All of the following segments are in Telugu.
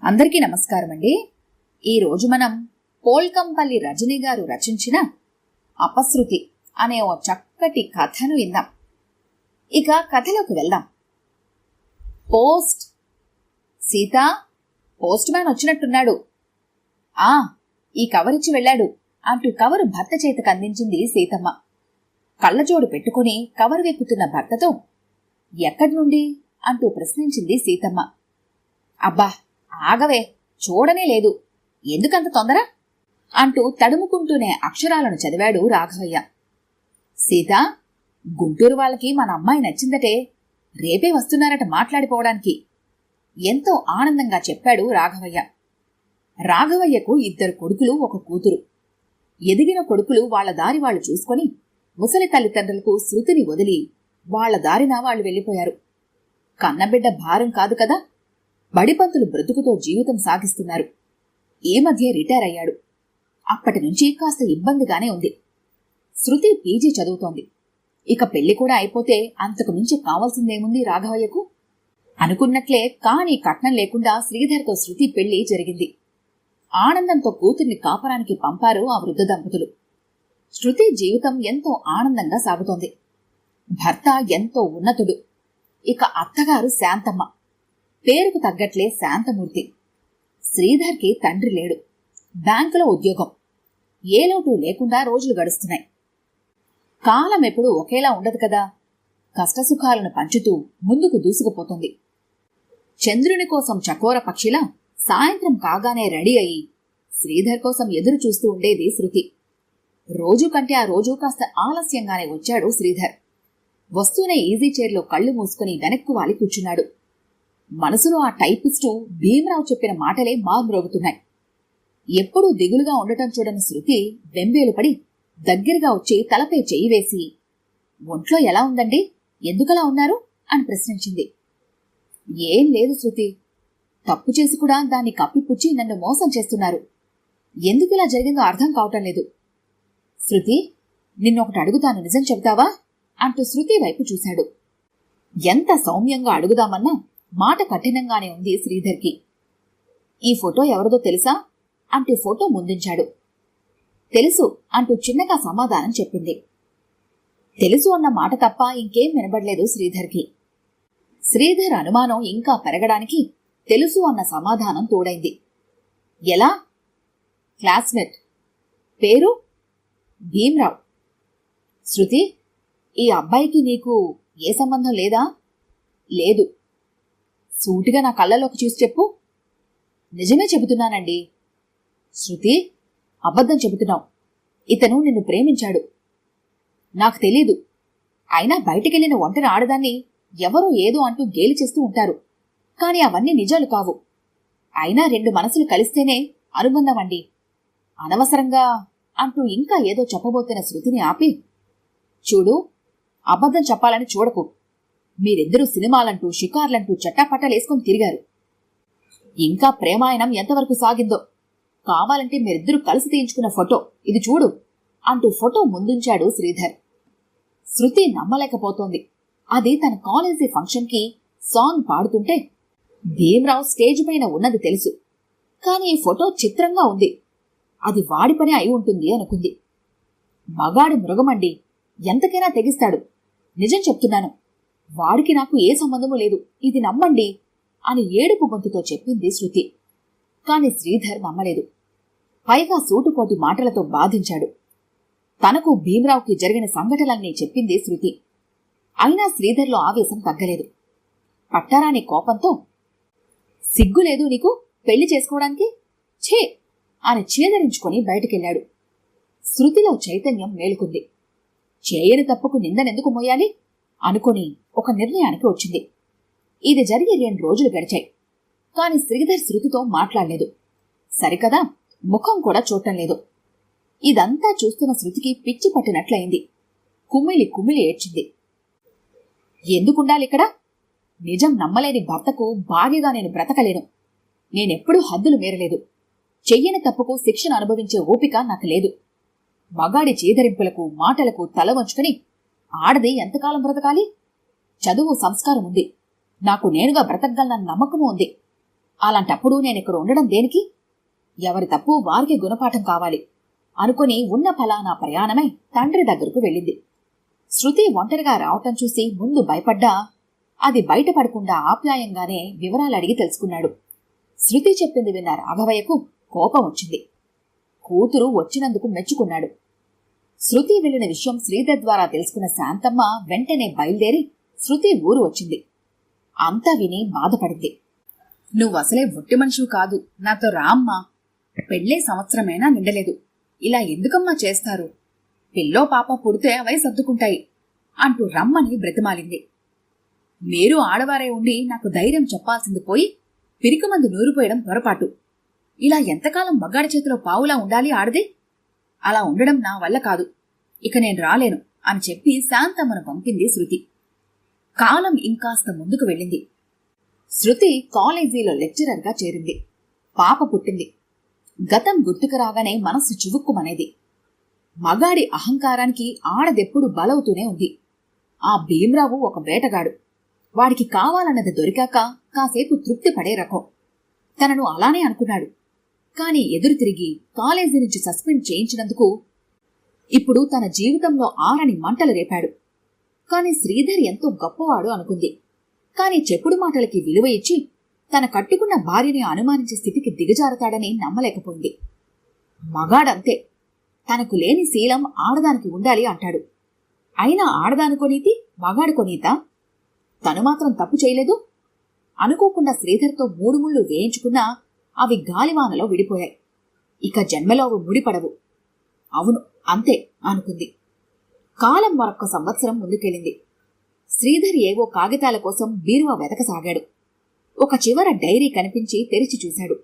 అందరికీ నమస్కారం అండి. ఈరోజు మనం పోల్కంపల్లి రజనీ గారు రచించిన అపశృతి అనే ఓ చక్కటి కథను విందాం. ఇక కథలోకి వెళ్దాం. సీత, పోస్ట్ మ్యాన్ వచ్చినట్టున్నాడు. ఈ కవరిచ్చి వెళ్ళాడు అంటూ కవరు భర్త చేతికి అందించింది సీతమ్మ. కళ్ళజోడు పెట్టుకుని కవరు వెక్కుతున్న భర్తతో ఎక్కడి నుండి అంటూ ప్రశ్నించింది సీతమ్మ. అబ్బా ఆగవే, చూడనే లేదు, ఎందుకంత తొందర అంటూ తడుముకుంటూనే అక్షరాలను చదివాడు రాఘవయ్య. సీత, గుంటూరు వాళ్ళకి మన అమ్మాయి నచ్చిందటే, రేపే వస్తున్నారట మాట్లాడిపోవడానికి ఎంతో ఆనందంగా చెప్పాడు రాఘవయ్య. రాఘవయ్యకు 2 కొడుకులు, 1 కూతురు. ఎదిగిన కొడుకులు వాళ్ల దారి వాళ్లు చూసుకొని ముసలి తల్లిదండ్రులకు శృతిని వదిలి వాళ్ల దారిన వాళ్లు వెళ్లిపోయారు. కన్నబిడ్డ భారం కాదు కదా, బడిపంతులు బ్రతుకుతో జీవితం సాగిస్తున్నారు. ఈ మధ్య రిటైర్ అయ్యాడు. అప్పటి నుంచి కాస్త ఇబ్బందిగానే ఉంది. శృతి పీజీ చదువుతోంది. ఇక పెళ్లి కూడా అయిపోతే అంతకు మించి కావాల్సిందేముంది రాఘవయ్యకు? అనుకున్నట్లే కానీ కట్నం లేకుండా శ్రీధర్తో శృతి పెళ్లి జరిగింది. ఆనందంతో కూతుర్ని కాపరానికి పంపారు ఆ వృద్ధ దంపతులు. శృతి జీవితం ఎంతో ఆనందంగా సాగుతోంది. భర్త ఎంతో ఉన్నతుడు. ఇక అత్తగారు శాంతమ్మ, పేరుకు తగ్గట్లే శాంతమూర్తి. శ్రీధర్కి తండ్రి లేడు. బ్యాంకులో ఉద్యోగం. ఏ లోటు లేకుండా రోజులు గడుస్తున్నాయి. కాలం ఎప్పుడూ ఒకేలా ఉండదు కదా. కష్టసుఖాలను పంచుతూ ముందుకు దూసుకుపోతుంది. చంద్రుని కోసం చకోర పక్షిలా సాయంత్రం కాగానే రెడీ అయి శ్రీధర్ కోసం ఎదురు చూస్తూ ఉండేది శృతి. రోజు కంటే ఆ రోజు కాస్త ఆలస్యంగానే వచ్చాడు శ్రీధర్. వస్తూనే ఈజీ చైర్లో కళ్ళు మూసుకుని వెనక్కు వాలి కూర్చున్నాడు. మనసులో ఆ టైపిస్టు భీమరావు చెప్పిన మాటలే మారుమ్రోగుతున్నాయి. ఎప్పుడూ దిగులుగా ఉండటం చూడని శృతి వెంబేలుపడి దగ్గరగా వచ్చి తలపై చెయ్యి వేసి, ఒంట్లో ఎలా ఉందండి, ఎందుకలా ఉన్నారు అని ప్రశ్నించింది. ఏం లేదు శృతి, తప్పు చేసి కూడా దాన్ని కప్పిపుచ్చి నన్ను మోసం చేస్తున్నారు. ఎందుకిలా జరిగిందో అర్థం కావటం లేదు. శృతి, నిన్నొకటి అడుగుతాను, నిజం చెబుతావా అంటూ శృతి వైపు చూశాడు. ఎంత సౌమ్యంగా అడుగుదామన్నా మాట కఠినంగానే ఉంది శ్రీధర్కి. ఈ ఫోటో ఎవరిదో తెలుసా అంటూ ఫోటో ముందుంచాడు. తెలుసు అంటూ చిన్నగా సమాధానం చెప్పింది. తెలుసు అన్న మాట తప్ప ఇంకేం వినబడలేదు శ్రీధర్కి. శ్రీధర్ అనుమానం ఇంకా పెరగడానికి తెలుసు అన్న సమాధానం తోడైంది. ఎలా? క్లాస్మేట్. పేరు? భీమరావు. శృతి, ఈ అబ్బాయికి నీకు ఏ సంబంధం లేదా? లేదు. సూటిగా నా కళ్ళలోకి చూసి చెప్పు. నిజమే చెబుతున్నానండి. శృతి, అబద్ధం చెబుతున్నావు. ఇతను నిన్ను ప్రేమించాడు. నాకు తెలీదు. అయినా బయటికెళ్లిన ఒంటరి ఆడదాన్ని ఎవరో ఏదో అంటూ గేలి చేస్తూ ఉంటారు. కాని అవన్నీ నిజాలు కావు. అయినా 2 మనసులు కలిస్తేనే అనుబంధం అండి. అనవసరంగా అంటూ ఇంకా ఏదో చెప్పబోతున్న శృతిని ఆపి, చూడు, అబద్ధం చెప్పాలని చూడకు. మీరిద్దరూ సినిమాలంటూ షికార్లంటూ చట్టాపట్టాలేసుకుని తిరిగారు. ఇంకా ప్రేమాయణం ఎంతవరకు సాగిందో. కావాలంటే మీరిద్దరూ కలిసి తీయించుకున్న ఫోటో ఇది చూడు అంటూ ఫోటో ముందుంచాడు శ్రీధర్. శృతి నమ్మలేకపోతోంది. అది తన కాలేజీ ఫంక్షన్కి సాంగ్ పాడుతుంటే భీమరావు స్టేజ్ పైన ఉన్నది తెలుసు. కాని ఈ ఫోటో చిత్రంగా ఉంది. అది వాడి పని అయి ఉంటుంది అనుకుంది. మగాడు మృగమండి, ఎంతకైనా తెగిస్తాడు. నిజం చెప్తున్నాను, వాడికి నాకు ఏ సంబంధమూ లేదు, ఇది నమ్మండి అని ఏడుపు గొంతుతో చెప్పింది శృతి. కాని శ్రీధర్ నమ్మలేదు. పైగా సూటుకోటి మాటలతో బాధించాడు. తనకు భీమరావుకి జరిగిన సంఘటనలన్నీ చెప్పింది శృతి. అయినా శ్రీధర్లో ఆవేశం తగ్గలేదు. పట్టారాని కోపంతో, సిగ్గులేదు నీకు పెళ్లి చేసుకోవడానికి? ఛే అని చేదరించుకొని బయటికెళ్లాడు. శృతిలో చైతన్యం మేలుకుంది. చేయని తప్పుకు నిందనెందుకు మోయాలి అనుకుని ఒక నిర్ణయానికి వచ్చింది. ఇది జరిగి 2 రోజులు గడిచాయి. కాని శ్రీధర్ శృతితో మాట్లాడలేదు. సరికదా, ముఖం కూడా చూడటం లేదు. ఇదంతా చూస్తున్న శృతికి పిచ్చి పట్టినట్లయింది. కుమ్మిలి కుమ్మిలి ఏడ్చింది. ఎందుకుండాలిక్కడ? నిజం నమ్మలేని భర్తకు భార్యగా నేను బ్రతకలేను. నేనెప్పుడూ హద్దులు మీరలేదు. చెయ్యని తప్పుకు శిక్షను అనుభవించే ఓపిక నాకు లేదు. మగాడి చేదరింపులకు మాటలకు తల వంచుకుని ఆడది ఎంతకాలం బ్రతకాలి? చదువు, సంస్కారం ఉంది. నాకు నేనుగా బ్రతకగలనన్న నమ్మకము ఉంది. అలాంటప్పుడు నేనిక్కడ ఉండడం దేనికి? ఎవరి తప్పు వారికి గుణపాఠం కావాలి అనుకుని ఉన్న ఫలానా ప్రయాణమై తండ్రి దగ్గరకు వెళ్ళింది. శృతి ఒంటరిగా రావటం చూసి ముందు భయపడ్డా అది బయటపడకుండా ఆప్యాయంగానే వివరాలు అడిగి తెలుసుకున్నాడు. శృతి చెప్పింది విన్న రాఘవయ్యకు కోపం వచ్చింది. కూతురు వచ్చినందుకు మెచ్చుకున్నాడు. శృతి వెళ్లిన విషయం శ్రీధర్ ద్వారా తెలుసుకున్న శాంతమ్మ వెంటనే బయలుదేరి శృతి ఊరు వచ్చింది. అంతా విని బాధపడింది. నువ్వసలే ఒట్టి మనిషివి కాదు, నాతో రామ్మా. పెళ్ళే సంవత్సరమైనా నిండలేదు, ఇలా ఎందుకమ్మా చేస్తారు? పిల్లో పాప పుడితే అవై సర్దుకుంటాయి అంటూ రమ్మని బ్రతిమాలింది. మీరు ఆడవారే ఉండి నాకు ధైర్యం చెప్పాల్సింది పోయి పిరికమందు నూరిపోయడం పొరపాటు. ఇలా ఎంతకాలం మగాడి చేతిలో పావులా ఉండాలి ఆడదే? అలా ఉండడం నా వల్ల కాదు, ఇక నేను రాలేను అని చెప్పి శాంతమ్మను పంపింది శృతి. కాలం ఇంకాస్త ముందుకు వెళ్ళింది. శృతి కాలేజీలో లెక్చరర్గా చేరింది. పాప పుట్టింది. గతం గుర్తుకు రాగానే మనస్సు చువుక్కుమనేది. మగాడి అహంకారానికి ఆడదెప్పుడు బలవుతూనే ఉంది. ఆ భీమ్రావు ఒక వేటగాడు. వాడికి కావాలన్నది దొరికాక కాసేపు తృప్తి పడే రకం. తనను అలానే అనుకున్నాడు. కాని ఎదురు తిరిగి కాలేజీ నుంచి సస్పెండ్ చేయించినందుకు ఇప్పుడు తన జీవితంలో ఆరని మంటలు రేపాడు. కాని శ్రీధర్ ఎంతో గొప్పవాడు అనుకుంది. కాని చెప్పుడు మాటలకి విలువ ఇచ్చి తన కట్టుకున్న భార్యని అనుమానించే స్థితికి దిగజారుతాడని నమ్మలేకపోయింది. మగాడంతే, తనకు లేని శీలం ఆడదానికి ఉండాలి అంటాడు. అయినా ఆడదానుకోనీతి మగాడుకోనీతా? తను మాత్రం తప్పు చేయలేదు. అనుకోకుండా శ్రీధర్తో 3 ముళ్ళు వేయించుకున్నా అవి గాలివానలో విడిపోయాయి. ఇక జన్మలో అవి ముడిపడవు. అవును అంతే అనుకుంది. కాలం మరొక్క సంవత్సరం ముందుకెళ్ళింది. శ్రీధర్ ఏవో కాగితాల కోసం బీరువా వెతకసాగాడు. ఒక చివర డైరీ కనిపించి తెరిచి చూశాడు.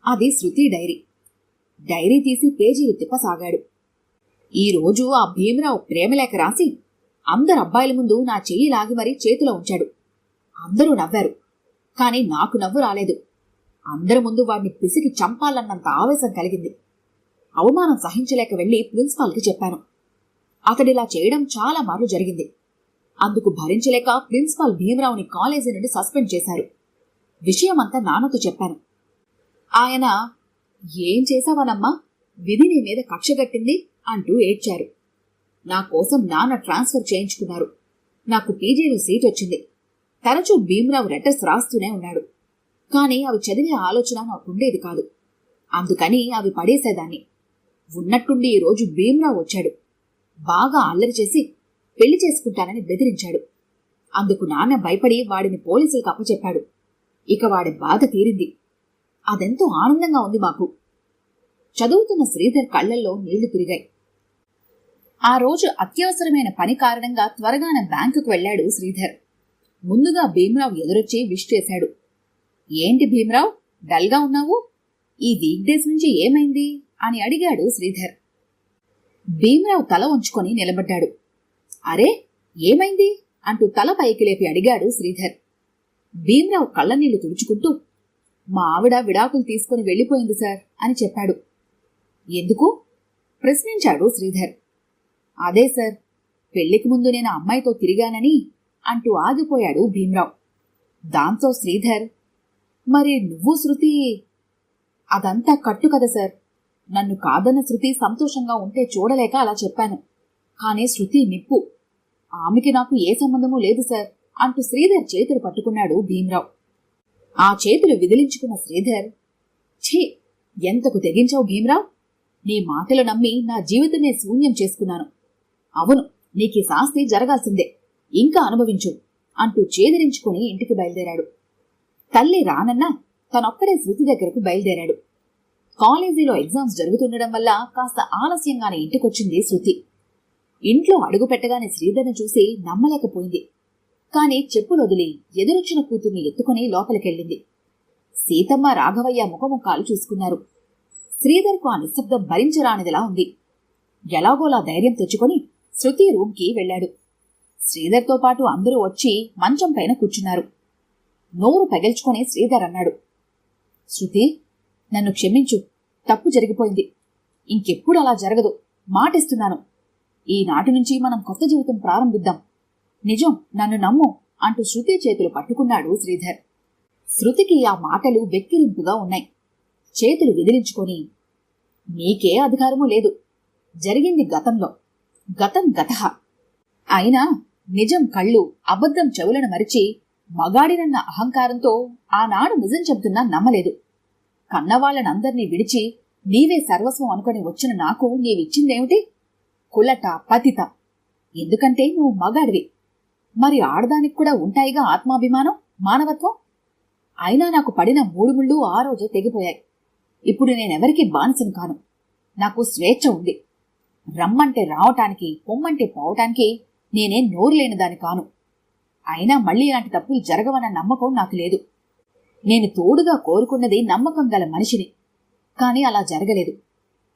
అది శృతి డైరీ. డైరీ తీసి పేజీలు తిప్పసాగాడు. ఈరోజు ఆ భీమరావు ప్రేమలేఖ రాసి అందరు అబ్బాయిల ముందు నా చెయ్యి లాగి మరీ చేతిలో ఉంచాడు. అందరూ నవ్వారు, కాని నాకు నవ్వు రాలేదు. అందరి ముందు వాడిని పిసికి చంపాలన్నంత ఆవేశం కలిగింది. అవమానం సహించలేక వెళ్లి ప్రిన్సిపాల్కి చెప్పాను. అతడిలా చేయడం చాలా మార్లు జరిగింది. అందుకు భరించలేక ప్రిన్సిపాల్ భీమరావుని కాలేజీ నుండి సస్పెండ్ చేశారు. విషయమంతా నాన్నతో చెప్పాను. ఆయన, ఏం చేశావనమ్మా, విధి నీ మీద కక్షగట్టింది అంటూ ఏడ్చారు. నా కోసం నాన్న ట్రాన్స్ఫర్ చేయించుకున్నారు. నాకు పీజీలో సీట్ వచ్చింది. తరచూ భీమరావు లెటర్స్ రాస్తూనే ఉన్నాడు. కాని అవి చదివే ఆలోచన నాకుండేది కాదు. అందుకని అవి పడేసేదాన్ని. ఉన్నట్టుండి ఈరోజు భీమరావు వచ్చాడు. బాగా అల్లరి చేసి పెళ్లి చేసుకుంటానని బెదిరించాడు. అందుకు నాన్న భయపడి వాడిని పోలీసులకు అప్పచెప్పాడు. ఇక వాడి బాధ తీరింది. అదెంతో ఆనందంగా ఉంది మాకు. చదువుతున్న శ్రీధర్ కళ్లల్లో నీళ్లు తిరిగాయి. ఆ రోజు అత్యవసరమైన పని కారణంగా త్వరగానే బ్యాంకుకు వెళ్లాడు శ్రీధర్. ముందుగా భీమరావు ఎదురొచ్చి విష్ చేశాడు. ఏంటి భీమరావు, డల్గా ఉన్నావు? ఈ వీక్డేస్ నుంచి ఏమైంది అని అడిగాడు శ్రీధర్. భీమరావు తల వంచుకొని నిలబడ్డాడు. అరే ఏమైంది అంటూ తల పైకి లేపి అడిగాడు శ్రీధర్. భీమరావు కళ్ళనీళ్లు తుడుచుకుంటూ, మా ఆవిడ విడాకులు తీసుకుని వెళ్లిపోయింది సార్ అని చెప్పాడు. ఎందుకు ప్రశ్నించాడు శ్రీధర్. అదే సార్, పెళ్లికి ముందు నేను అమ్మాయితో తిరిగానని అంటూ ఆగిపోయాడు భీమరావు. దాంతో శ్రీధర్, మరి నువ్వు శృతి? అదంతా కట్టు కదా సార్. నన్ను కాదన్న శృతి సంతోషంగా ఉంటే చూడలేక అలా చెప్పాను. కానీ శృతి నిప్పు. ఆమెకి నాకు ఏ సంబంధమూ లేదు సార్ అంటూ శ్రీధర్ చేతులు పట్టుకున్నాడు భీమరావు. ఆ చేతులు విదిలించుకున్న శ్రీధర్, ఛీ, ఎంతకు తెగించావు భీమరావు? నీ మాటలు నమ్మి నా జీవితమే శూన్యం చేసుకున్నాను. అవును, నీకీ శాస్తి జరగాల్సిందే, ఇంకా అనుభవించు అంటూ చేదరించుకుని ఇంటికి బయలుదేరాడు. తల్లి రానన్నా తనొక్కడే శృతి దగ్గరకు బయలుదేరాడు. కాలేజీలో ఎగ్జామ్స్ జరుగుతుండడం వల్ల కాస్త ఆలస్యంగానే ఇంటికొచ్చింది శృతి. ఇంట్లో అడుగు పెట్టగానే శ్రీధర్ని చూసి నమ్మలేకపోయింది. కాని చెప్పులొదిలి ఎదురొచ్చిన కూతుర్ని ఎత్తుకుని లోపలికెళ్ళింది. సీతమ్మ రాఘవయ్య ముఖముఖాలు చూసుకున్నారు. శ్రీధర్కు ఆ నిశ్శబ్దం భరించరానిదిలా ఉంది. ఎలాగోలా ధైర్యం తెచ్చుకొని శృతి రూమ్కి వెళ్లాడు. శ్రీధర్తో పాటు అందరూ వచ్చి మంచం పైన కూర్చున్నారు. నోరు పగిల్చుకొని శ్రీధర్ అన్నాడు, శృతి, నన్ను క్షమించు, తప్పు జరిగిపోయింది. ఇంకెప్పుడు అలా జరగదు, మాటిస్తున్నాను. ఈనాటి నుంచి మనం కొత్త జీవితం ప్రారంభిద్దాం. నిజం, నన్ను నమ్ము అంటూ శృతి చేతులు పట్టుకున్నాడు శ్రీధర్. శృతికి ఆ మాటలు వెక్కిరింపుగా ఉన్నాయి. చేతులు విదిలించుకొని, నీకే అధికారమూ లేదు. జరిగింది గతంలో, గతం గతః. అయినా నిజం కళ్ళు, అబద్ధం చెవులను మరిచి మగాడినన్న అహంకారంతో ఆనాడు నిజం చెబుతున్నా నమ్మలేదు. కన్నవాళ్లనందర్నీ విడిచి నీవే సర్వస్వం అనుకుని వచ్చిన నాకు నీవిచ్చిందేమిటి? కులట, పతిత. ఎందుకంటే నువ్వు మగాడివి. మరి ఆడదానికి కూడా ఉంటాయిగా ఆత్మాభిమానం, మానవత్వం. అయినా నాకు పడిన 3 ముళ్ళు ఆ రోజే తెగిపోయాయి. ఇప్పుడు నేనెవరికి బానిసను కాను. నాకు స్వేచ్ఛ ఉంది. రమ్మంటే రావటానికి, పొమ్మంటే పోవటానికి నేనేం నోరు లేనిదాని కాను. అయినా మళ్లీ ఇలాంటి తప్పులు జరగవన్న నమ్మకం నాకు లేదు. నేను తోడుగా కోరుకున్నది నమ్మకం గల మనిషిని. కాని అలా జరగలేదు.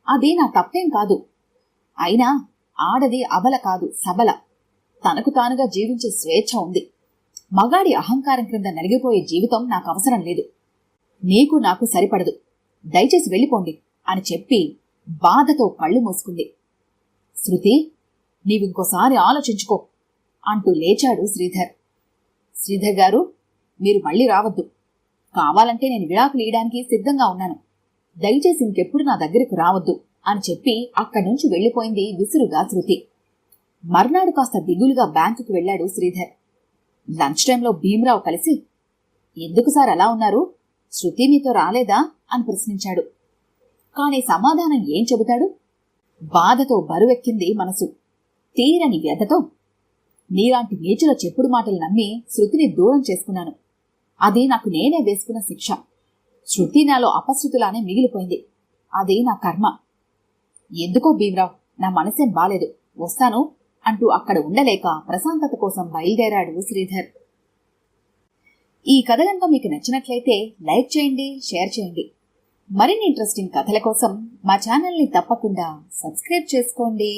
అది నా తప్పేం కాదు. అయినా ఆడది అబల కాదు, సబల. తనకు తానుగా జీవించే స్వేచ్ఛ ఉంది. మగాడి అహంకారం క్రింద నలిగిపోయే జీవితం నాకు అవసరం లేదు. నీకు నాకు సరిపడదు. దయచేసి వెళ్ళిపోండి అని చెప్పి బాధతో కళ్ళు మూసుకుంది. శృతి, నీవింకోసారి ఆలోచించుకో అంటూ లేచాడు శ్రీధర్. శ్రీధర్ గారు, మీరు మళ్ళీ రావద్దు. కావాలంటే నేను విడాకులు ఇయ్యడానికి సిద్ధంగా ఉన్నాను. దయచేసి ఇంకెప్పుడు నా దగ్గరకు రావద్దు అని చెప్పి అక్కడ్నుంచి వెళ్లిపోయింది విసురుగా శృతి. మర్నాడు కాస్త దిగులుగా బ్యాంకుకు వెళ్లాడు శ్రీధర్. లంచ్ టైంలో భీమరావు కలిసి, ఎందుకు సార్ అలా ఉన్నారు? శృతి మీతో రాలేదా అని ప్రశ్నించాడు. కాని సమాధానం ఏం చెబుతాడు? బాధతో బరువెక్కింది మనసు. తీరని వ్యధతో, నీలాంటి నీచుల చెప్పుడు మాటలు నమ్మి శృతిని దూరం చేసుకున్నాను. అది నాకు నేనే వేసుకున్న శిక్ష. శృతి నాలో అపశృతులానే మిగిలిపోయింది. అది నా కర్మ. ఎందుకో భీమరావు, నా మనసేం బాలేదు, వస్తాను అంటూ అక్కడ ఉండలేక ప్రశాంతత కోసం బయలుదేరాడు శ్రీధర్. ఈ కథ కనుక మీకు నచ్చినట్లయితే లైక్ చేయండి, షేర్ చేయండి. మరిన్ని ఇంట్రెస్టింగ్ కథల కోసం మా ఛానల్ని తప్పకుండా సబ్స్క్రైబ్ చేసుకోండి.